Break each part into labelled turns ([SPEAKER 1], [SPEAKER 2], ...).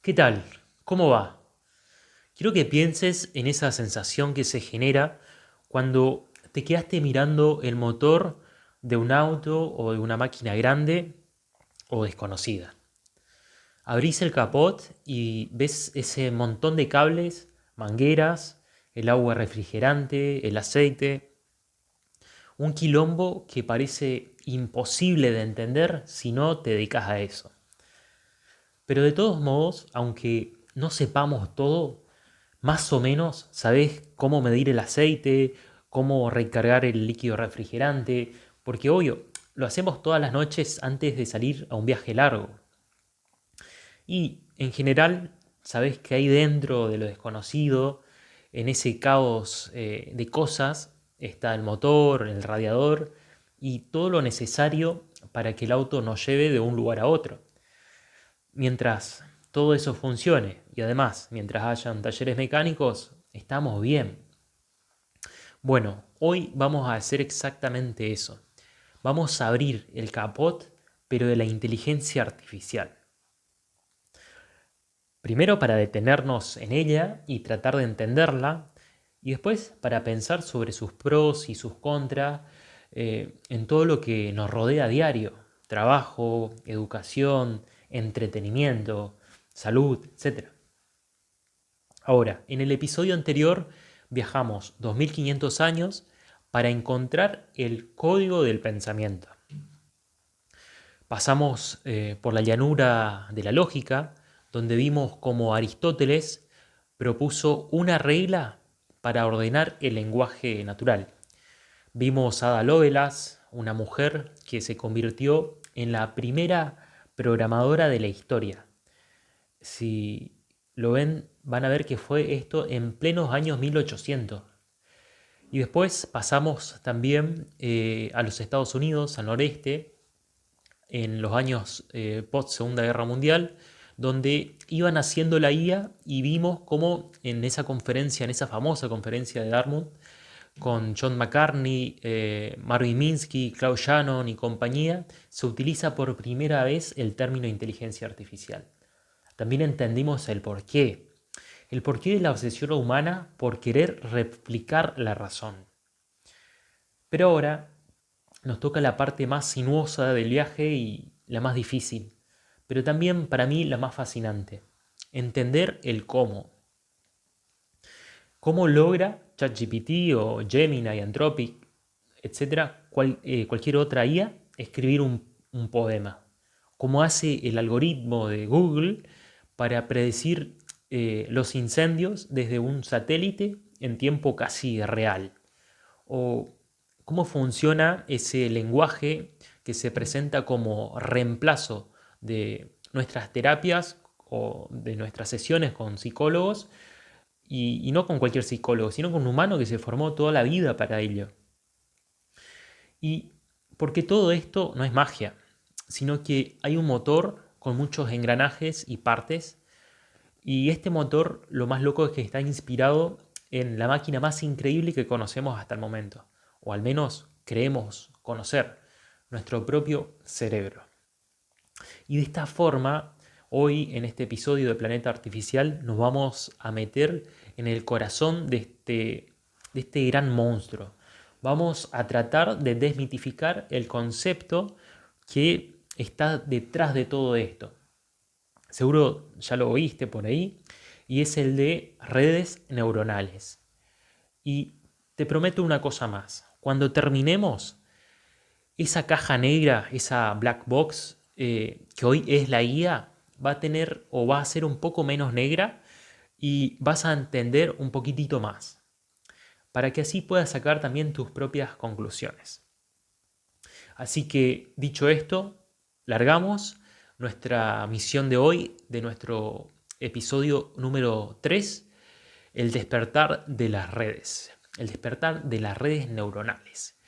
[SPEAKER 1] ¿Qué tal? ¿Cómo va? Quiero que pienses en esa sensación que se genera cuando te quedaste mirando el motor de un auto o de una máquina grande o desconocida. Abrís el capot y ves ese montón de cables, mangueras, el agua refrigerante, el aceite, un quilombo que parece imposible de entender si no te dedicas a eso. Pero de todos modos, aunque no sepamos todo, más o menos sabés cómo medir el aceite, cómo recargar el líquido refrigerante, porque obvio, lo hacemos todas las noches antes de salir a un viaje largo. Y en general, sabés que hay dentro de lo desconocido, en ese caos de cosas, está el motor, el radiador y todo lo necesario para que el auto nos lleve de un lugar a otro. Mientras todo eso funcione y además mientras hayan talleres mecánicos, estamos bien. Bueno, hoy vamos a hacer exactamente eso. Vamos a abrir el capot, pero de la inteligencia artificial. Primero para detenernos en ella y tratar de entenderla, y después para pensar sobre sus pros y sus contras en todo lo que nos rodea a diario. Trabajo, educación, entretenimiento, salud, etc. Ahora, en el episodio anterior viajamos 2500 años para encontrar el código del pensamiento. Pasamos por la llanura de la lógica, donde vimos cómo Aristóteles propuso una regla para ordenar el lenguaje natural. Vimos a Ada Lovelace, una mujer que se convirtió en la primera programadora de la historia. Si lo ven, van a ver que fue esto en plenos años 1800. Y después pasamos también a los Estados Unidos, al noreste, en los años post Segunda Guerra Mundial, donde iban haciendo la IA y vimos cómo en esa conferencia, en esa famosa conferencia de Dartmouth, con John McCartney, Marvin Minsky, Claude Shannon y compañía, se utiliza por primera vez el término inteligencia artificial. También entendimos el porqué de la obsesión humana por querer replicar la razón. Pero ahora nos toca la parte más sinuosa del viaje y la más difícil, pero también para mí la más fascinante. Entender el cómo. ¿Cómo logra ChatGPT o Gemini, Anthropic, etcétera, cualquier otra IA, escribir un poema? ¿Cómo hace el algoritmo de Google para predecir los incendios desde un satélite en tiempo casi real? ¿O cómo funciona ese lenguaje que se presenta como reemplazo de nuestras terapias o de nuestras sesiones con psicólogos y no con cualquier psicólogo, sino con un humano que se formó toda la vida para ello? Y porque todo esto no es magia, sino que hay un motor con muchos engranajes y partes, y este motor lo más loco es que está inspirado en la máquina más increíble que conocemos hasta el momento, o al menos creemos conocer, nuestro propio cerebro. Y de esta forma, hoy en este episodio de Planeta Artificial nos vamos a meter en el corazón de este gran monstruo. Vamos a tratar de desmitificar el concepto que está detrás de todo esto. Seguro ya lo oíste por ahí, y es el de redes neuronales. Y te prometo una cosa más. Cuando terminemos, esa caja negra, esa black box que hoy es la IA, va a tener o va a ser un poco menos negra y vas a entender un poquitito más, para que así puedas sacar también tus propias conclusiones. Así que, dicho esto, largamos nuestra misión de hoy, de nuestro episodio número 3, el despertar de las redes, el despertar de las redes neuronales.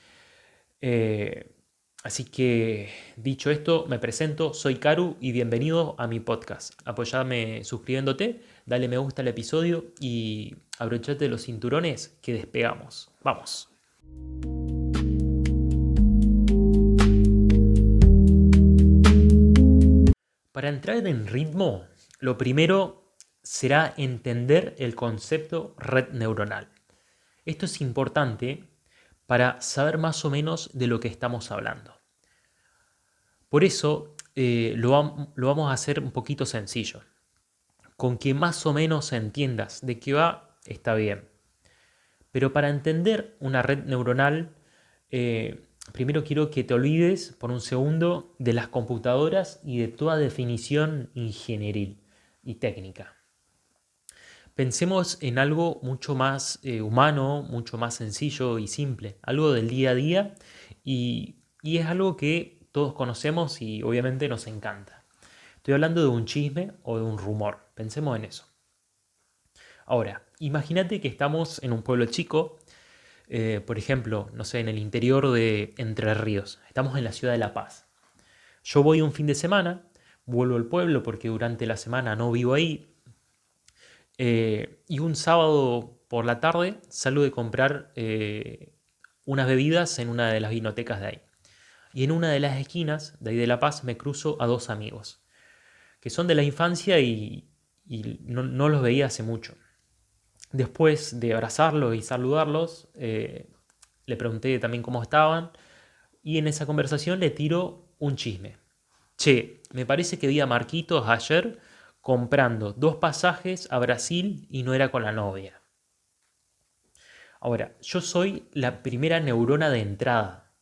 [SPEAKER 1] Así que, dicho esto, me presento, soy Karu y bienvenido a mi podcast. Apoyame suscribiéndote, dale me gusta al episodio y abrochate los cinturones que despegamos. ¡Vamos! Para entrar en ritmo, Lo primero será entender el concepto red neuronal. Esto es importante para saber más o menos de lo que estamos hablando. Por eso lo vamos a hacer un poquito sencillo. Con que más o menos entiendas de qué va, está bien. Pero para entender una red neuronal, primero quiero que te olvides por un segundo de las computadoras y de toda definición ingenieril y técnica. Pensemos en algo mucho más humano, mucho más sencillo y simple, algo del día a día y es algo que todos conocemos y obviamente nos encanta. Estoy hablando de un chisme o de un rumor, pensemos en eso. Ahora, imagínate que estamos en un pueblo chico, por ejemplo, no sé, en el interior de Entre Ríos, estamos en la ciudad de La Paz. Yo voy un fin de semana, vuelvo al pueblo porque durante la semana no vivo ahí, y un sábado por la tarde salgo de comprar unas bebidas en una de las vinotecas de ahí. Y en una de las esquinas de ahí de La Paz me cruzo a dos amigos, que son de la infancia y no los veía hace mucho. Después de abrazarlos y saludarlos, le pregunté también cómo estaban y en esa conversación le tiro un chisme. Che, me parece que vi a Marquitos ayer comprando 2 pasajes a Brasil y no era con la novia. Ahora, yo soy la primera neurona de entrada.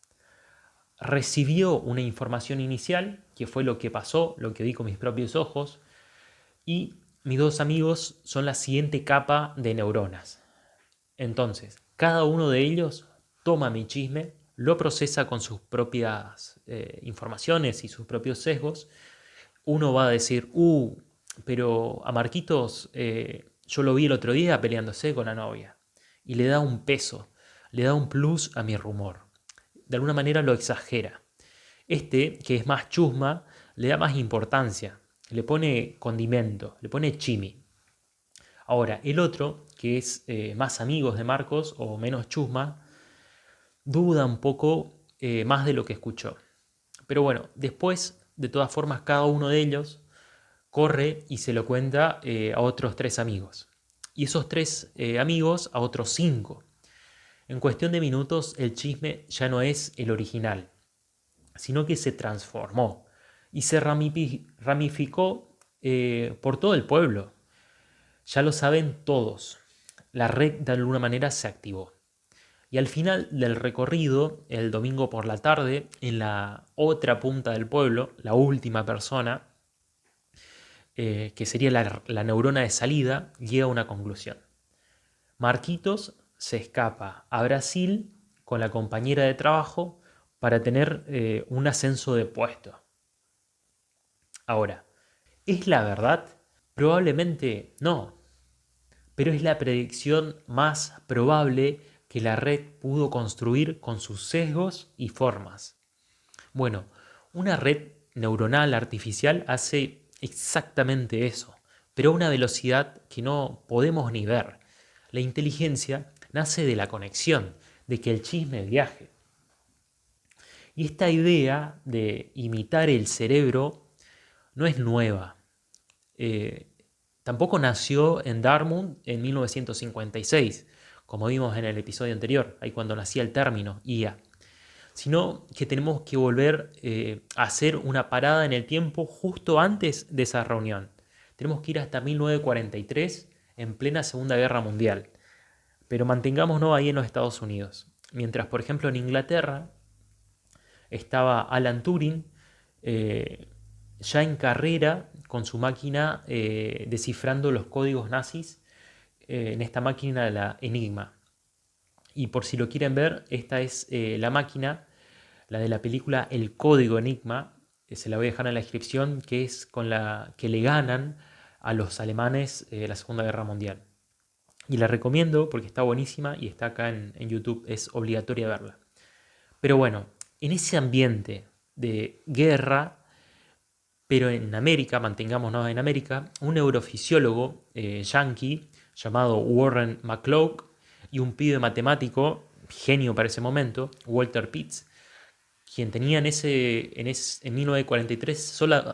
[SPEAKER 1] Recibió una información inicial, que fue lo que pasó, lo que vi con mis propios ojos, y mis dos amigos son la siguiente capa de neuronas. Entonces, cada uno de ellos toma mi chisme, lo procesa con sus propias informaciones y sus propios sesgos. Uno va a decir, pero a Marquitos yo lo vi el otro día peleándose con la novia. Y le da un peso, le da un plus a mi rumor. De alguna manera lo exagera. Este, que es más chusma, le da más importancia, le pone condimento, le pone chimi. Ahora, el otro, que es más amigos de Marcos o menos chusma, duda un poco más de lo que escuchó. Pero bueno, después, de todas formas, cada uno de ellos corre y se lo cuenta a otros 3 amigos. Y esos 3 amigos a otros 5. En cuestión de minutos, el chisme ya no es el original, sino que se transformó y se ramificó por todo el pueblo. Ya lo saben todos. La red de alguna manera se activó. Y al final del recorrido, el domingo por la tarde, en la otra punta del pueblo, la última persona, que sería la neurona de salida, llega a una conclusión. Marquitos se escapa a Brasil con la compañera de trabajo para tener un ascenso de puesto. Ahora, ¿es la verdad? Probablemente no, pero es la predicción más probable que la red pudo construir con sus sesgos y formas. Bueno, una red neuronal artificial hace exactamente eso, pero a una velocidad que no podemos ni ver. La inteligencia nace de la conexión, de que el chisme viaje. Y esta idea de imitar el cerebro no es nueva. Eh, Tampoco nació en Dartmouth en 1956, como vimos en el episodio anterior, ahí cuando nacía el término IA, sino que tenemos que volver a hacer una parada en el tiempo justo antes de esa reunión. Tenemos que ir hasta 1943, en plena Segunda Guerra Mundial, pero mantengámonos ahí en los Estados Unidos. Mientras, por ejemplo, en Inglaterra estaba Alan Turing, ya en carrera con su máquina descifrando los códigos nazis en esta máquina de la Enigma. Y por si lo quieren ver, esta es la máquina, la de la película El Código Enigma, se la voy a dejar en la descripción, que es con la que le ganan a los alemanes la Segunda Guerra Mundial. Y la recomiendo porque está buenísima y está acá en YouTube, es obligatoria verla. Pero bueno, en ese ambiente de guerra, pero en América, mantengámonos en América, un neurofisiólogo yankee llamado Warren McClough y un pibe matemático, genio para ese momento, Walter Pitts, quien tenía en 1943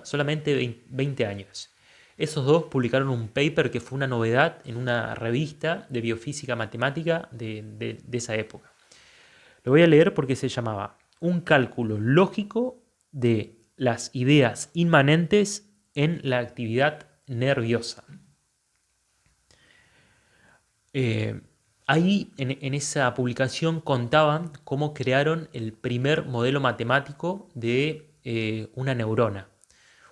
[SPEAKER 1] solamente 20 años. Esos dos publicaron un paper que fue una novedad en una revista de biofísica matemática de esa época. Lo voy a leer porque se llamaba Un cálculo lógico de las ideas inmanentes en la actividad nerviosa. Ahí en esa publicación contaban cómo crearon el primer modelo matemático de una neurona.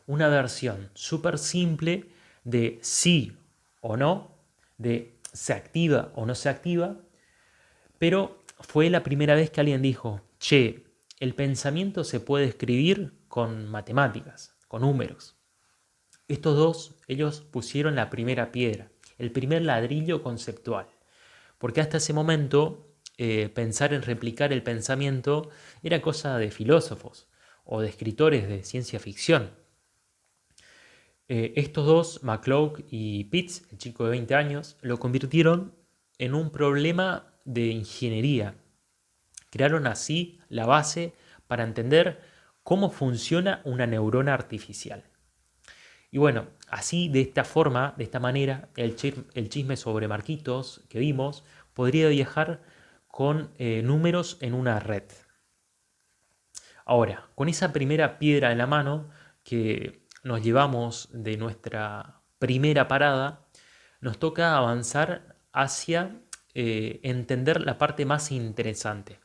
[SPEAKER 1] Una versión súper simple de sí o no, de se activa o no se activa, pero fue la primera vez que alguien dijo, che, el pensamiento se puede escribir con matemáticas, con números. Estos dos, ellos pusieron la primera piedra, el primer ladrillo conceptual. Porque hasta ese momento pensar en replicar el pensamiento era cosa de filósofos o de escritores de ciencia ficción. Estos dos, McCloud y Pitts, el chico de 20 años, lo convirtieron en un problema de ingeniería. Crearon así la base para entender cómo funciona una neurona artificial. Y bueno, así de esta forma, de esta manera, el chisme sobre Marquitos que vimos podría viajar con números en una red. Ahora, con esa primera piedra en la mano que nos llevamos de nuestra primera parada, nos toca avanzar hacia entender la parte más interesante.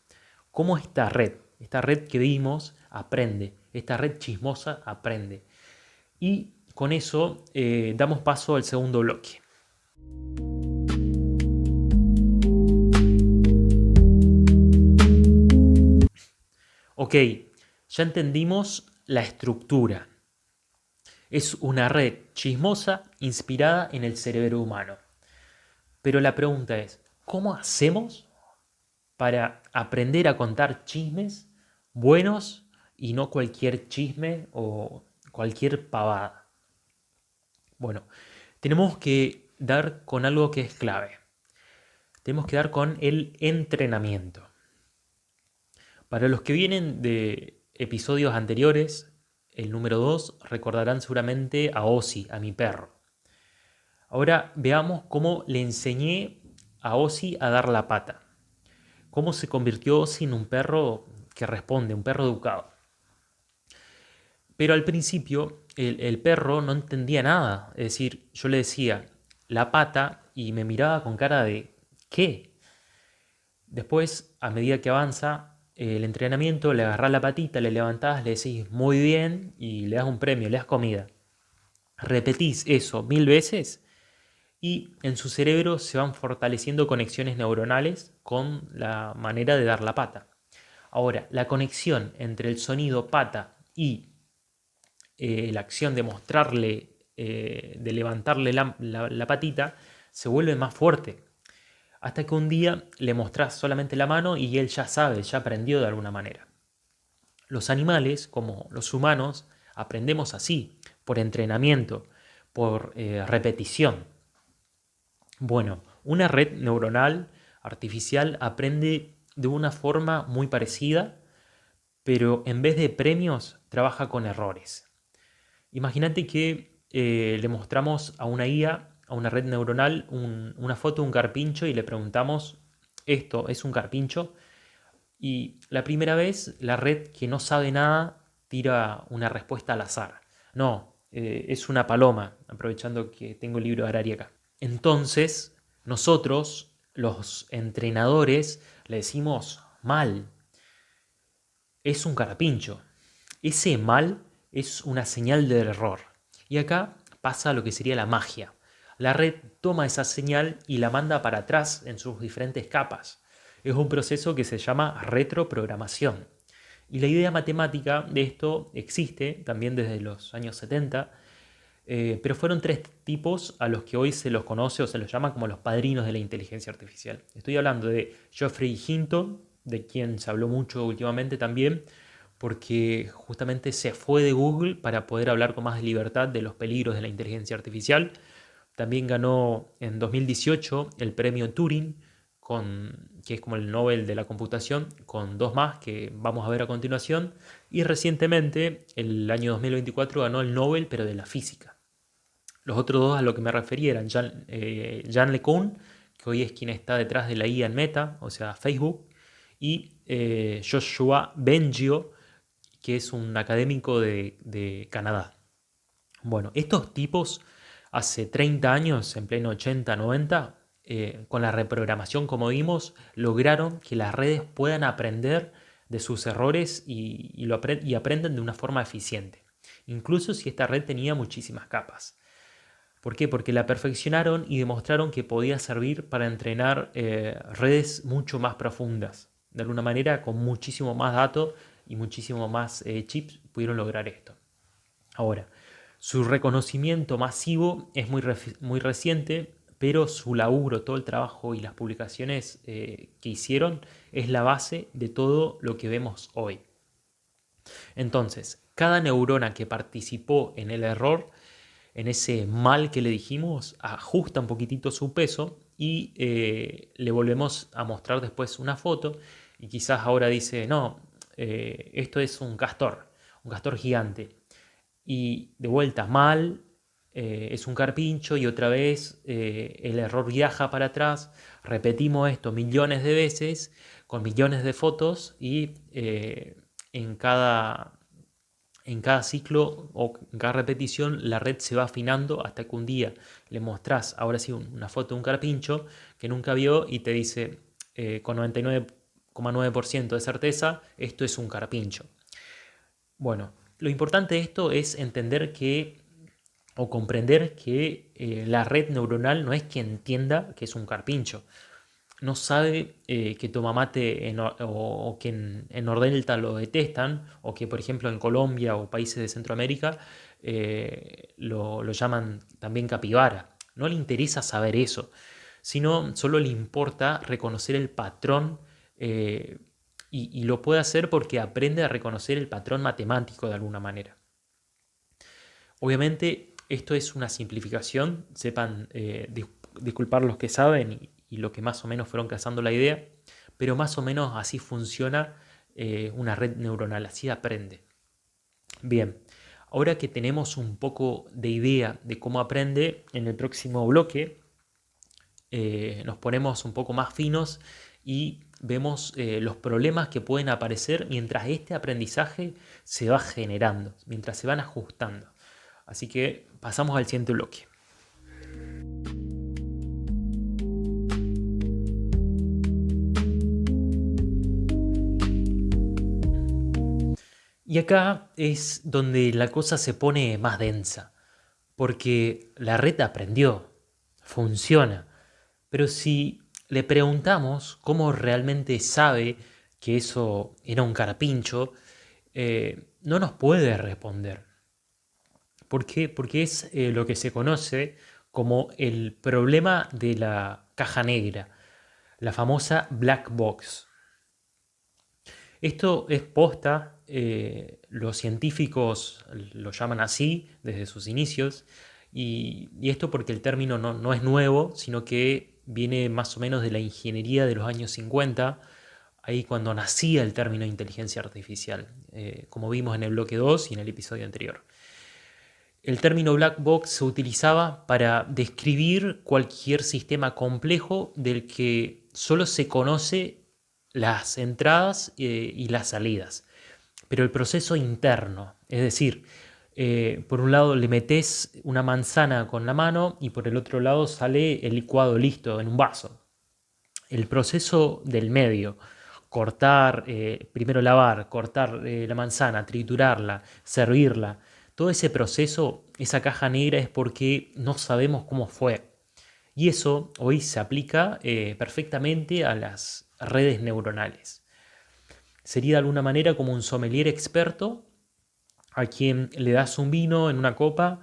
[SPEAKER 1] Cómo esta red que vimos, aprende, esta red chismosa aprende. Y con eso damos paso al segundo bloque. Ok, ya entendimos la estructura. Es una red chismosa inspirada en el cerebro humano. Pero la pregunta es, ¿cómo hacemos para aprender a contar chismes buenos y no cualquier chisme o cualquier pavada? Bueno, tenemos que dar con algo que es clave. Tenemos que dar con el entrenamiento. Para los que vienen de episodios anteriores, el número 2, recordarán seguramente a Ozzy, a mi perro. Ahora veamos cómo le enseñé a Ozzy a dar la pata. Cómo se convirtió Ozzy en un perro que responde, un perro educado. Pero al principio el perro no entendía nada. Es decir, yo le decía la pata y me miraba con cara de ¿qué? Después, a medida que avanza el entrenamiento, le agarrás la patita, le levantás, le decís muy bien y le das un premio, le das comida. Repetís eso 1000 veces y en su cerebro se van fortaleciendo conexiones neuronales con la manera de dar la pata. Ahora, la conexión entre el sonido pata y la acción de mostrarle, de levantarle la patita, se vuelve más fuerte. Hasta que un día le mostrás solamente la mano y él ya sabe, ya aprendió de alguna manera. Los animales, como los humanos, aprendemos así, por entrenamiento, por repetición. Bueno, una red neuronal artificial aprende de una forma muy parecida, pero en vez de premios, trabaja con errores. Imagínate que le mostramos a una IA, a una red neuronal, una foto de un carpincho y le preguntamos, ¿esto es un carpincho? Y la primera vez la red que no sabe nada tira una respuesta al azar. No, es una paloma, aprovechando que tengo el libro de Harari acá. Entonces, nosotros, los entrenadores, le decimos mal. Es un carpincho. Ese mal es una señal de error. Y acá pasa lo que sería la magia. La red toma esa señal y la manda para atrás en sus diferentes capas. Es un proceso que se llama retroprogramación. Y la idea matemática de esto existe también desde los años 70, pero fueron tres tipos a los que hoy se los conoce o se los llama como los padrinos de la inteligencia artificial. Estoy hablando de Geoffrey Hinton, de quien se habló mucho últimamente también, porque justamente se fue de Google para poder hablar con más libertad de los peligros de la inteligencia artificial. También ganó en 2018 el premio Turing, que es como el Nobel de la computación, con dos más que vamos a ver a continuación. Y recientemente, el año 2024, ganó el Nobel, pero de la física. Los otros dos a lo que me refería eran Jan LeCun, que hoy es quien está detrás de la IA en Meta, o sea, Facebook, y Joshua Bengio, que es un académico de Canadá. Bueno, estos tipos hace 30 años, en pleno 80, 90, con la reprogramación, como vimos, lograron que las redes puedan aprender de sus errores y aprenden de una forma eficiente, incluso si esta red tenía muchísimas capas. ¿Por qué? Porque la perfeccionaron y demostraron que podía servir para entrenar redes mucho más profundas. De alguna manera, con muchísimo más datos y muchísimo más chips, pudieron lograr esto. Ahora, su reconocimiento masivo es muy reciente, pero su laburo, todo el trabajo y las publicaciones que hicieron es la base de todo lo que vemos hoy. Entonces, cada neurona que participó en el error, en ese mal que le dijimos, ajusta un poquitito su peso y le volvemos a mostrar después una foto y quizás ahora dice, no, esto es un castor gigante. Y de vuelta, mal, es un carpincho y otra vez el error viaja para atrás. Repetimos esto millones de veces con millones de fotos y en cada, en cada ciclo o en cada repetición la red se va afinando hasta que un día le mostrás ahora sí una foto de un carpincho que nunca vio y te dice con 99,9% de certeza esto es un carpincho. Bueno, lo importante de esto es entender que o comprender que la red neuronal no es que entienda que es un carpincho. No sabe que toma mate o que en Nordelta lo detestan, o que por ejemplo en Colombia o países de Centroamérica lo llaman también capibara. No le interesa saber eso, sino solo le importa reconocer el patrón y lo puede hacer porque aprende a reconocer el patrón matemático de alguna manera. Obviamente esto es una simplificación, sepan disculpar los que saben y los que más o menos fueron cazando la idea, pero más o menos así funciona una red neuronal, así aprende. Bien, ahora que tenemos un poco de idea de cómo aprende, en el próximo bloque nos ponemos un poco más finos y vemos los problemas que pueden aparecer mientras este aprendizaje se va generando, mientras se van ajustando. Así que pasamos al siguiente bloque. Y acá es donde la cosa se pone más densa, porque la red aprendió, funciona, pero si le preguntamos cómo realmente sabe que eso era un carpincho, no nos puede responder. ¿Por qué? Porque es lo que se conoce como el problema de la caja negra, la famosa black box. Esto es posta, los científicos lo llaman así desde sus inicios, y esto porque el término no es nuevo, sino que viene más o menos de la ingeniería de los años 50, ahí cuando nacía el término inteligencia artificial, como vimos en el bloque 2 y en el episodio anterior. El término black box se utilizaba para describir cualquier sistema complejo del que solo se conoce las entradas y las salidas, pero el proceso interno, es decir, por un lado le metes una manzana con la mano y por el otro lado sale el licuado listo en un vaso. El proceso del medio, cortar, primero lavar, cortar la manzana, triturarla, servirla, todo ese proceso, esa caja negra es porque no sabemos cómo fue. Y eso hoy se aplica perfectamente a las redes neuronales. Sería de alguna manera como un sommelier experto a quien le das un vino en una copa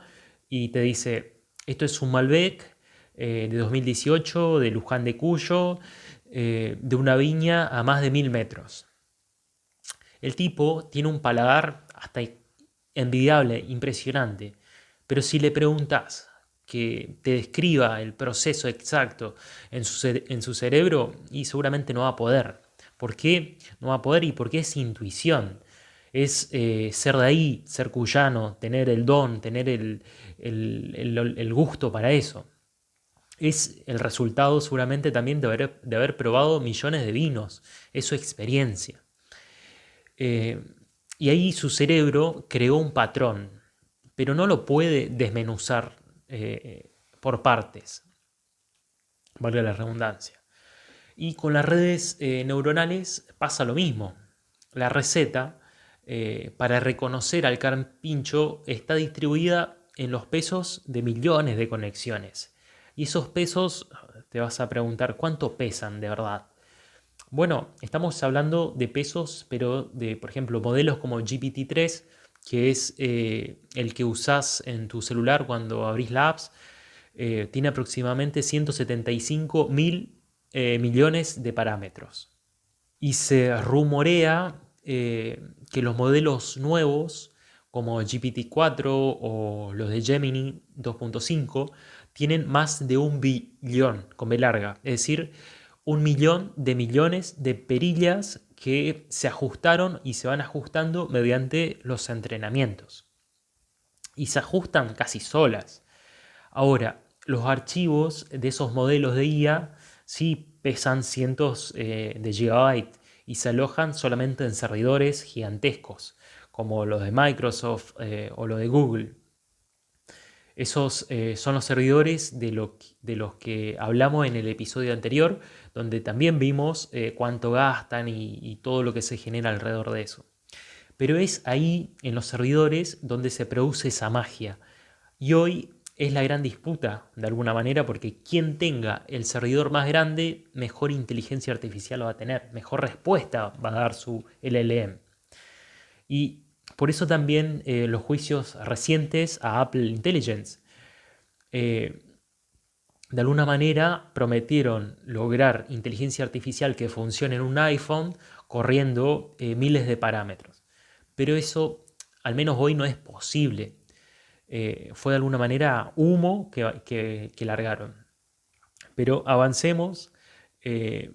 [SPEAKER 1] y te dice, esto es un Malbec de 2018, de Luján de Cuyo, de una viña a más de 1000 metros. El tipo tiene un paladar hasta envidiable, impresionante, pero si le preguntas que te describa el proceso exacto en su cerebro, y seguramente no va a poder. ¿Por qué no va a poder? Y porque es intuición. es ser de ahí, ser cuyano, tener el don, tener el gusto para eso. Es el resultado seguramente también de haber probado millones de vinos, es su experiencia. Eh, y ahí su cerebro creó un patrón, pero no lo puede desmenuzar por partes, valga la redundancia. Y con las redes neuronales pasa lo mismo. La receta para reconocer al carpincho está distribuida en los pesos de millones de conexiones. Y esos pesos, te vas a preguntar, ¿cuánto pesan de verdad? Bueno, estamos hablando de pesos, pero de, por ejemplo, modelos como GPT-3, que es el que usás en tu celular cuando abrís la apps, tiene aproximadamente 175 mil millones de parámetros. Y se rumorea que los modelos nuevos, como GPT-4 o los de Gemini 2.5, tienen más de 1 billón, con B larga, es decir, 1 millón de millones de perillas que se ajustaron y se van ajustando mediante los entrenamientos. Y se ajustan casi solas. Ahora, los archivos de esos modelos de IA sí pesan cientos de gigabytes y se alojan solamente en servidores gigantescos, como los de Microsoft o los de Google. Esos son los servidores de los que hablamos en el episodio anterior, donde también vimos cuánto gastan y todo lo que se genera alrededor de eso. Pero es ahí, en los servidores, donde se produce esa magia. Y hoy es la gran disputa, de alguna manera, porque quien tenga el servidor más grande, mejor inteligencia artificial va a tener, mejor respuesta va a dar su LLM. Y por eso también los juicios recientes a Apple Intelligence. Eh, de alguna manera prometieron lograr inteligencia artificial que funcione en un iPhone corriendo miles de parámetros. Pero eso, al menos hoy, no es posible. Fue de alguna manera humo que largaron. Pero avancemos, eh,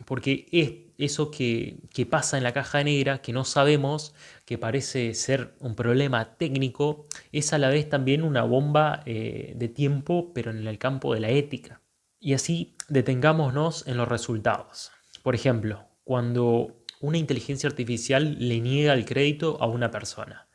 [SPEAKER 1] porque es eso que pasa en la caja negra, que no sabemos, que parece ser un problema técnico, es a la vez también una bomba de tiempo, pero en el campo de la ética. Y así detengámonos en los resultados. Por ejemplo, cuando una inteligencia artificial le niega el crédito a una persona.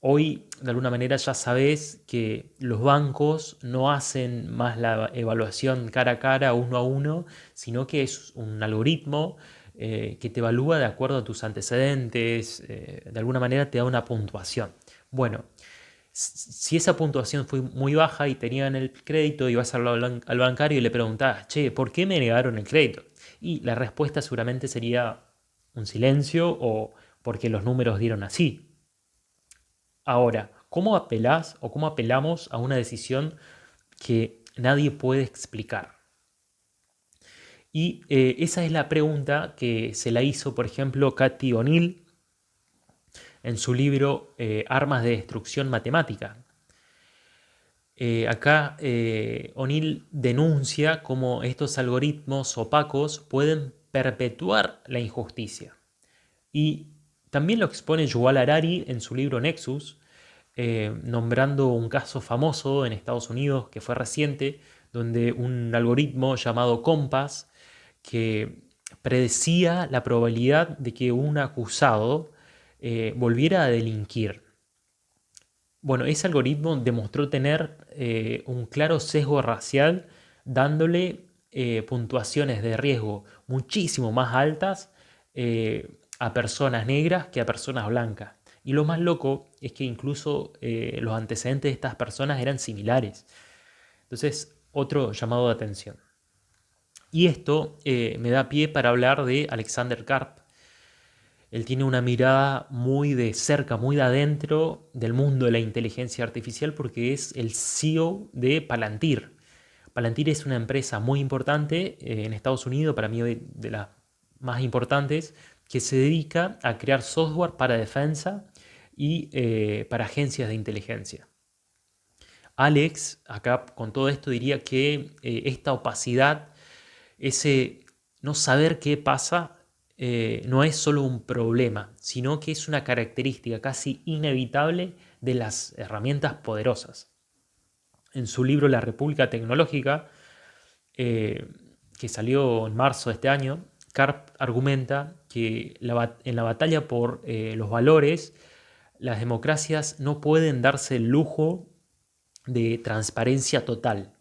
[SPEAKER 1] Hoy, de alguna manera, ya sabes que los bancos no hacen más la evaluación cara a cara, uno a uno, sino que es un algoritmo que te evalúa de acuerdo a tus antecedentes, de alguna manera te da una puntuación. Bueno, si esa puntuación fue muy baja y tenían el crédito, ibas al bancario y le preguntabas, che, ¿por qué me negaron el crédito? Y la respuesta seguramente sería un silencio o porque los números dieron así. Ahora, ¿cómo apelás o cómo apelamos a una decisión que nadie puede explicar? Y esa es la pregunta que se la hizo, por ejemplo, Cathy O'Neill en su libro Armas de Destrucción Matemática. Acá O'Neill denuncia cómo estos algoritmos opacos pueden perpetuar la injusticia. Y también lo expone Yuval Harari en su libro Nexus, nombrando un caso famoso en Estados Unidos que fue reciente, donde un algoritmo llamado Compass, que predecía la probabilidad de que un acusado volviera a delinquir. Bueno, ese algoritmo demostró tener un claro sesgo racial, dándole puntuaciones de riesgo muchísimo más altas a personas negras que a personas blancas. Y lo más loco es que incluso los antecedentes de estas personas eran similares. Entonces, otro llamado de atención. Y esto me da pie para hablar de Alexander Karp. Él tiene una mirada muy de cerca, muy de adentro del mundo de la inteligencia artificial porque es el CEO de Palantir. Palantir es una empresa muy importante en Estados Unidos, para mí de las más importantes, que se dedica a crear software para defensa y para agencias de inteligencia. Alex, acá con todo esto diría que esta opacidad, ese no saber qué pasa, no es solo un problema, sino que es una característica casi inevitable de las herramientas poderosas. En su libro La República Tecnológica, eh, que salió en marzo de este año, Karp argumenta que en la batalla por los valores, las democracias no pueden darse el lujo de transparencia total.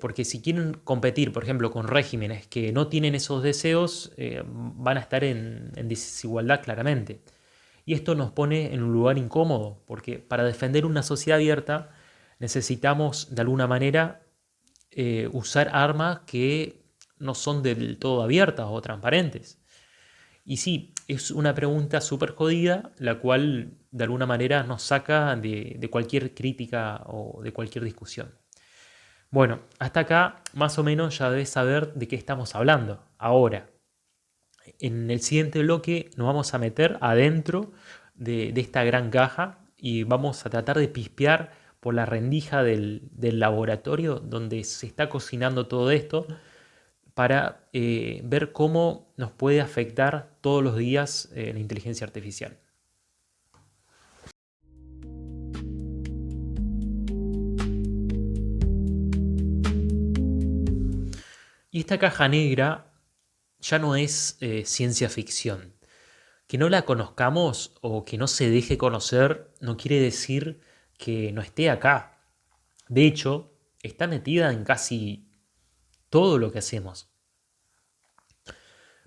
[SPEAKER 1] Porque si quieren competir, por ejemplo, con regímenes que no tienen esos deseos, van a estar en desigualdad claramente. Y esto nos pone en un lugar incómodo, porque para defender una sociedad abierta necesitamos de alguna manera usar armas que no son del todo abiertas o transparentes. Y sí, es una pregunta súper jodida, la cual de alguna manera nos saca de cualquier crítica o de cualquier discusión. Bueno, hasta acá más o menos ya debes saber de qué estamos hablando. Ahora, en el siguiente bloque nos vamos a meter adentro de esta gran caja y vamos a tratar de pispear por la rendija del laboratorio donde se está cocinando todo esto para ver cómo nos puede afectar todos los días la inteligencia artificial. Y esta caja negra ya no es ciencia ficción. Que no la conozcamos o que no se deje conocer no quiere decir que no esté acá. De hecho, está metida en casi todo lo que hacemos.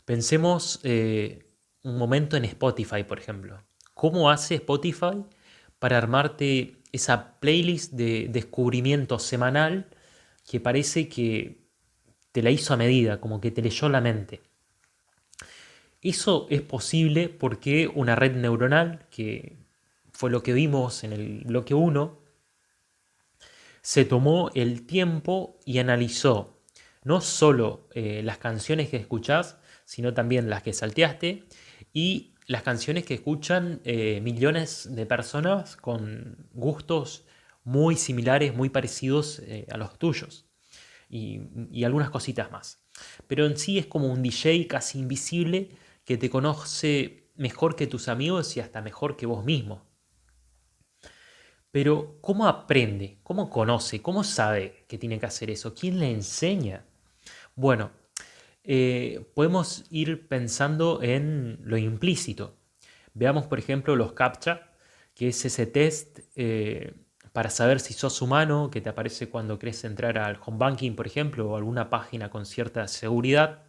[SPEAKER 1] Pensemos un momento en Spotify, por ejemplo. ¿Cómo hace Spotify para armarte esa playlist de descubrimiento semanal que parece que te la hizo a medida, como que te leyó la mente? Eso es posible porque una red neuronal, que fue lo que vimos en el bloque 1, se tomó el tiempo y analizó no solo las canciones que escuchás, sino también las que salteaste y las canciones que escuchan millones de personas con gustos muy similares, muy parecidos a los tuyos y algunas cositas más. Pero en sí es como un DJ casi invisible que te conoce mejor que tus amigos y hasta mejor que vos mismo. Pero ¿cómo aprende? ¿Cómo conoce? ¿Cómo sabe que tiene que hacer eso? ¿Quién le enseña? Bueno, podemos ir pensando en lo implícito. Veamos, por ejemplo, los CAPTCHA, que es ese test para saber si sos humano, que te aparece cuando querés entrar al home banking, por ejemplo, o alguna página con cierta seguridad.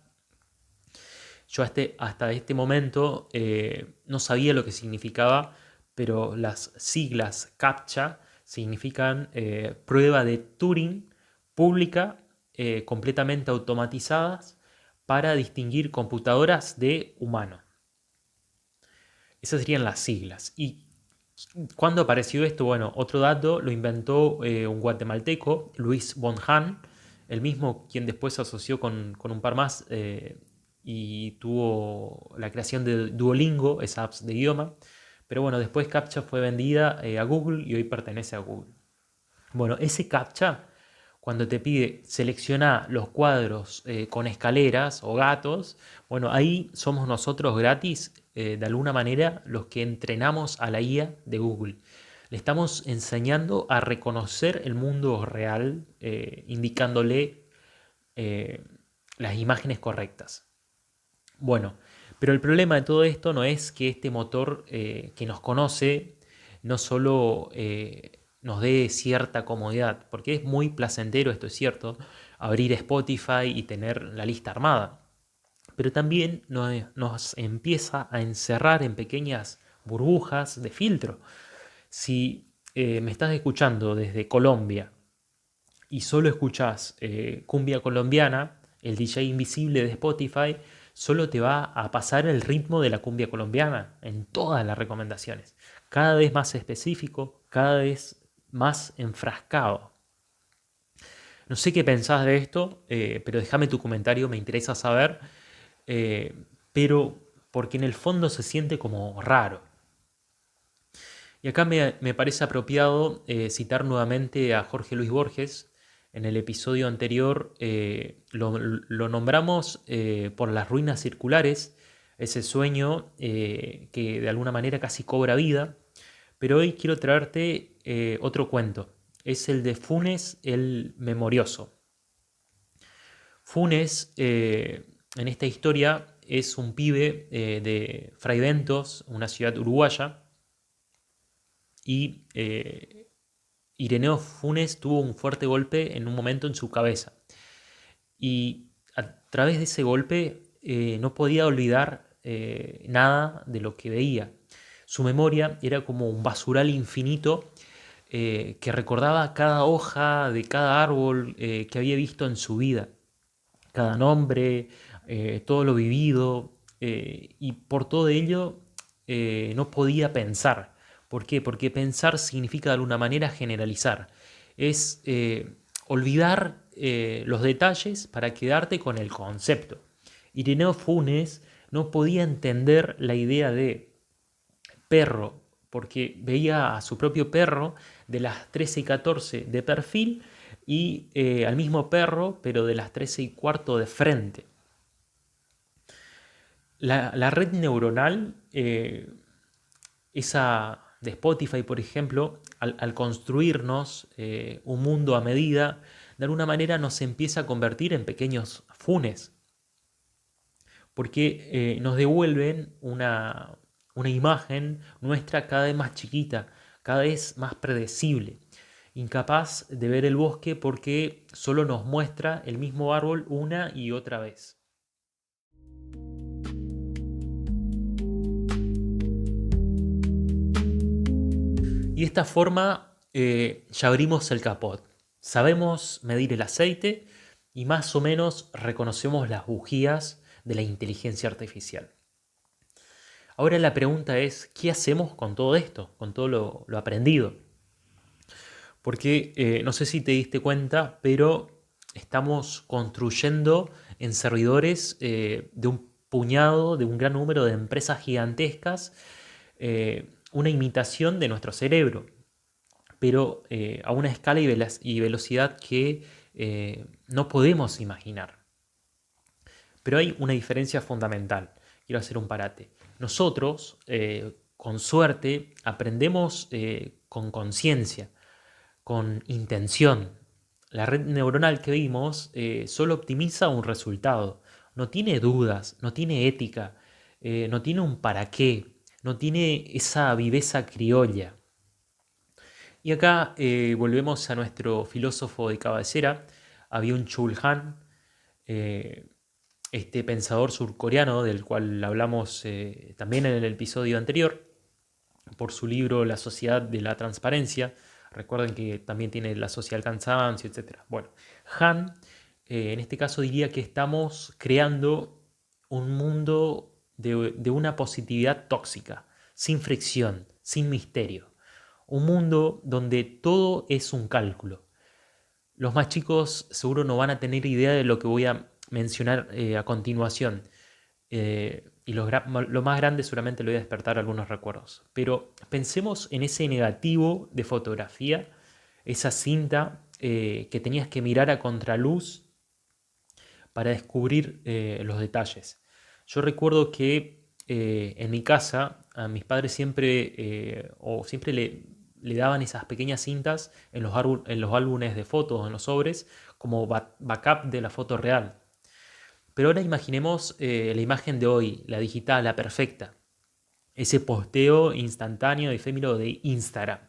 [SPEAKER 1] Yo hasta este momento no sabía lo que significaba, pero las siglas CAPTCHA significan prueba de Turing pública, completamente automatizadas para distinguir computadoras de humano. Esas serían las siglas. ¿Y cuándo apareció esto? Bueno, otro dato lo inventó un guatemalteco, Luis von Hahn, el mismo quien después se asoció con un par más y tuvo la creación de Duolingo, esa apps de idioma. Pero bueno, después CAPTCHA fue vendida a Google y hoy pertenece a Google. Bueno, ese CAPTCHA, cuando te pide seleccionar los cuadros con escaleras o gatos, bueno, ahí somos nosotros gratis, de alguna manera, los que entrenamos a la IA de Google. Le estamos enseñando a reconocer el mundo real, indicándole eh, las imágenes correctas. Bueno, pero el problema de todo esto no es que este motor que nos conoce no solo nos dé cierta comodidad, porque es muy placentero, esto es cierto, abrir Spotify y tener la lista armada, pero también nos empieza a encerrar en pequeñas burbujas de filtro. Si me estás escuchando desde Colombia y solo escuchás cumbia colombiana, el DJ invisible de Spotify solo te va a pasar el ritmo de la cumbia colombiana en todas las recomendaciones. Cada vez más específico, cada vez más enfrascado. No sé qué pensás de esto, pero déjame tu comentario, me interesa saber. Pero porque en el fondo se siente como raro. Y acá me parece apropiado citar nuevamente a Jorge Luis Borges, En el episodio anterior lo nombramos por las ruinas circulares, ese sueño que de alguna manera casi cobra vida, pero hoy quiero traerte otro cuento. Es el de Funes el Memorioso. Funes, en esta historia, es un pibe de Fraiventos, una ciudad uruguaya, y Ireneo Funes tuvo un fuerte golpe en un momento en su cabeza. Y a través de ese golpe no podía olvidar nada de lo que veía. Su memoria era como un basural infinito que recordaba cada hoja de cada árbol que había visto en su vida, cada nombre, todo lo vivido, y por todo ello no podía pensar. ¿Por qué? Porque pensar significa de alguna manera generalizar. Es olvidar los detalles para quedarte con el concepto. Ireneo Funes no podía entender la idea de perro, porque veía a su propio perro de las 13:14 de perfil y al mismo perro, pero de las 13:15 de frente. La red neuronal, esa de Spotify, por ejemplo, al construirnos un mundo a medida, de alguna manera nos empieza a convertir en pequeños funes, porque nos devuelven una imagen nuestra cada vez más chiquita, cada vez más predecible, incapaz de ver el bosque porque solo nos muestra el mismo árbol una y otra vez. Y de esta forma ya abrimos el capot. Sabemos medir el aceite y más o menos reconocemos las bujías de la inteligencia artificial. Ahora la pregunta es, ¿qué hacemos con todo esto, con todo lo aprendido? Porque no sé si te diste cuenta, pero estamos construyendo en servidores de un puñado, de un gran número de empresas gigantescas, una imitación de nuestro cerebro, pero a una escala y velocidad que no podemos imaginar. Pero hay una diferencia fundamental. Quiero hacer un parate. Nosotros, con suerte, aprendemos con conciencia, con intención. La red neuronal que vimos solo optimiza un resultado. No tiene dudas, no tiene ética, no tiene un para qué, no tiene esa viveza criolla. Y acá volvemos a nuestro filósofo de cabecera, Byung-Chul Han, eh, este pensador surcoreano del cual hablamos también en el episodio anterior, por su libro La sociedad de la transparencia. Recuerden que también tiene la sociedad del cansancio, etc. Bueno, Han, en este caso diría que estamos creando un mundo de una positividad tóxica, sin fricción, sin misterio. Un mundo donde todo es un cálculo. Los más chicos seguro no van a tener idea de lo que voy a mencionar a continuación. Y lo más grande seguramente le voy a despertar algunos recuerdos. Pero pensemos en ese negativo de fotografía, esa cinta que tenías que mirar a contraluz para descubrir los detalles. Yo recuerdo que en mi casa a mis padres siempre le daban esas pequeñas cintas en los álbumes de fotos, en los sobres, como backup de la foto real. Pero ahora imaginemos la imagen de hoy, la digital, la perfecta. Ese posteo instantáneo, efímero de Instagram.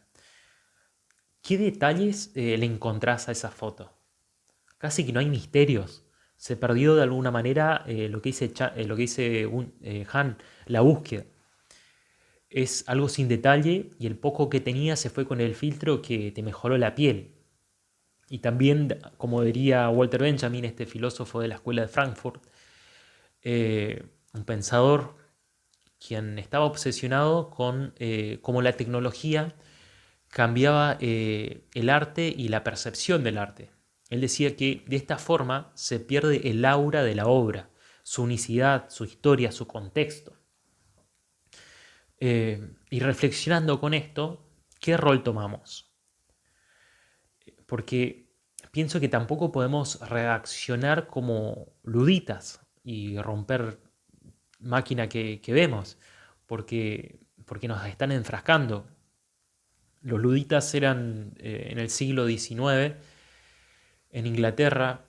[SPEAKER 1] ¿Qué detalles le encontrás a esa foto? Casi que no hay misterios. Se perdió de alguna manera lo que dice Han, la búsqueda. Es algo sin detalle y el poco que tenía se fue con el filtro que te mejoró la piel. Y también, como diría Walter Benjamin, este filósofo de la escuela de Frankfurt, un pensador quien estaba obsesionado con cómo la tecnología cambiaba el arte y la percepción del arte. Él decía que de esta forma se pierde el aura de la obra, su unicidad, su historia, su contexto. Y reflexionando con esto, ¿qué rol tomamos? Porque pienso que tampoco podemos reaccionar como luditas y romper máquina que vemos, porque nos están enfrascando. Los luditas eran en el siglo XIX en Inglaterra,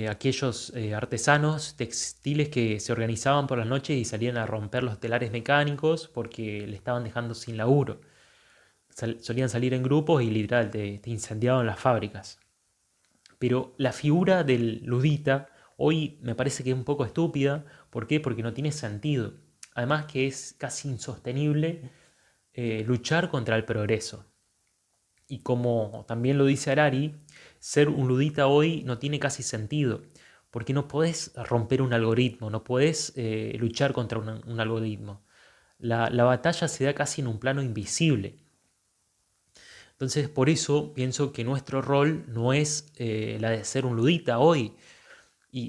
[SPEAKER 1] aquellos artesanos textiles que se organizaban por las noches y salían a romper los telares mecánicos porque le estaban dejando sin laburo. Solían salir en grupos y literal te incendiaban las fábricas. Pero la figura del ludita hoy me parece que es un poco estúpida. ¿Por qué? Porque no tiene sentido. Además que es casi insostenible luchar contra el progreso. Y como también lo dice Harari, ser un ludita hoy no tiene casi sentido, porque no podés romper un algoritmo, no podés luchar contra un algoritmo. La batalla se da casi en un plano invisible. Entonces, por eso pienso que nuestro rol no es la de ser un ludita hoy,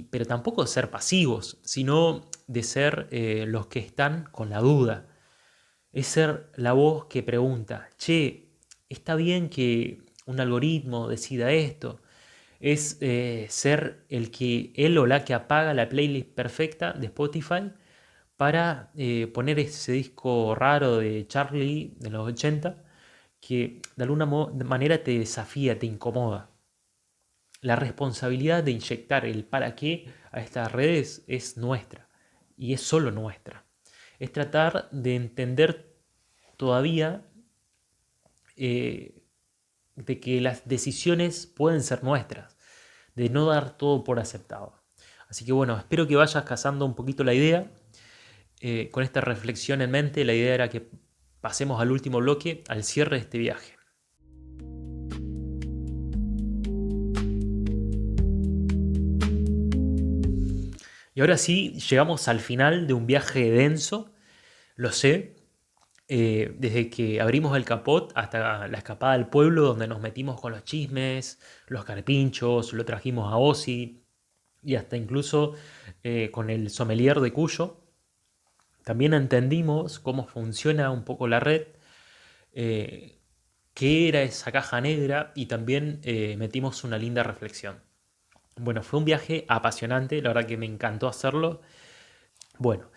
[SPEAKER 1] pero tampoco de ser pasivos, sino de ser los que están con la duda. Es ser la voz que pregunta, che, ¿está bien que un algoritmo decida esto? Es ser el que él o la que apaga la playlist perfecta de Spotify para poner ese disco raro de Charlie de los 80 que de alguna manera te desafía, te incomoda. La responsabilidad de inyectar el para qué a estas redes es nuestra y es solo nuestra. Es tratar de entender todavía de que las decisiones pueden ser nuestras, de no dar todo por aceptado. Así que bueno, espero que vayas cazando un poquito la idea. Con esta reflexión en mente, la idea era que pasemos al último bloque, al cierre de este viaje. Y ahora sí, llegamos al final de un viaje denso, lo sé, desde que abrimos el capot hasta la escapada al pueblo donde nos metimos con los chismes, los carpinchos, lo trajimos a Ozzy y hasta incluso con el sommelier de Cuyo. También entendimos cómo funciona un poco la red, qué era esa caja negra y también metimos una linda reflexión. Bueno, fue un viaje apasionante, la verdad que me encantó hacerlo. Bueno,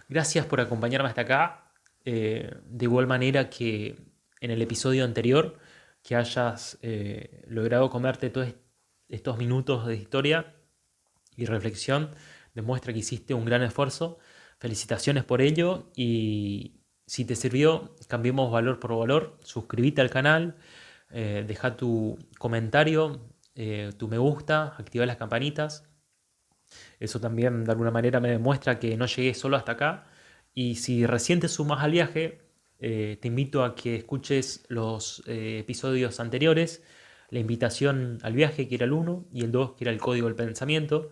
[SPEAKER 1] gracias por acompañarme hasta acá. De igual manera que en el episodio anterior, que hayas logrado comerte todos estos minutos de historia y reflexión, demuestra que hiciste un gran esfuerzo. Felicitaciones por ello y si te sirvió, cambiemos valor por valor. Suscríbete al canal, deja tu comentario, tu me gusta, activa las campanitas. Eso también de alguna manera me demuestra que no llegué solo hasta acá. Y si recién te sumas al viaje, te invito a que escuches los episodios anteriores, la invitación al viaje, que era el 1, y el 2, que era el código del pensamiento,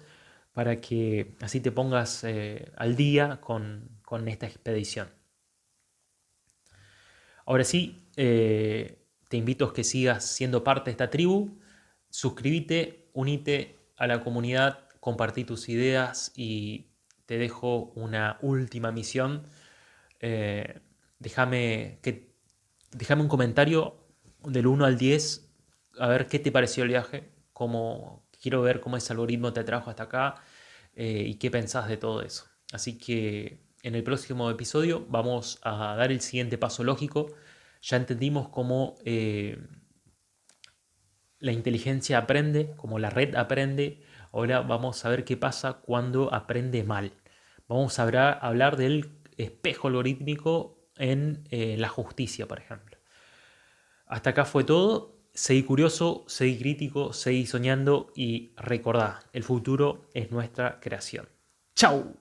[SPEAKER 1] para que así te pongas al día con esta expedición. Ahora sí, te invito a que sigas siendo parte de esta tribu. Suscríbete, unite a la comunidad, compartí tus ideas y te dejo una última misión. Eh, déjame, déjame un comentario del 1 al 10, a ver qué te pareció el viaje, quiero ver cómo ese algoritmo te trajo hasta acá y qué pensás de todo eso. Así que en el próximo episodio vamos a dar el siguiente paso lógico. Ya entendimos cómo la inteligencia aprende, cómo la red aprende. Ahora vamos a ver qué pasa cuando aprende mal. Vamos a hablar del espejo algorítmico en la justicia, por ejemplo. Hasta acá fue todo. Seguí curioso, seguí crítico, seguí soñando y recordá, el futuro es nuestra creación. ¡Chao!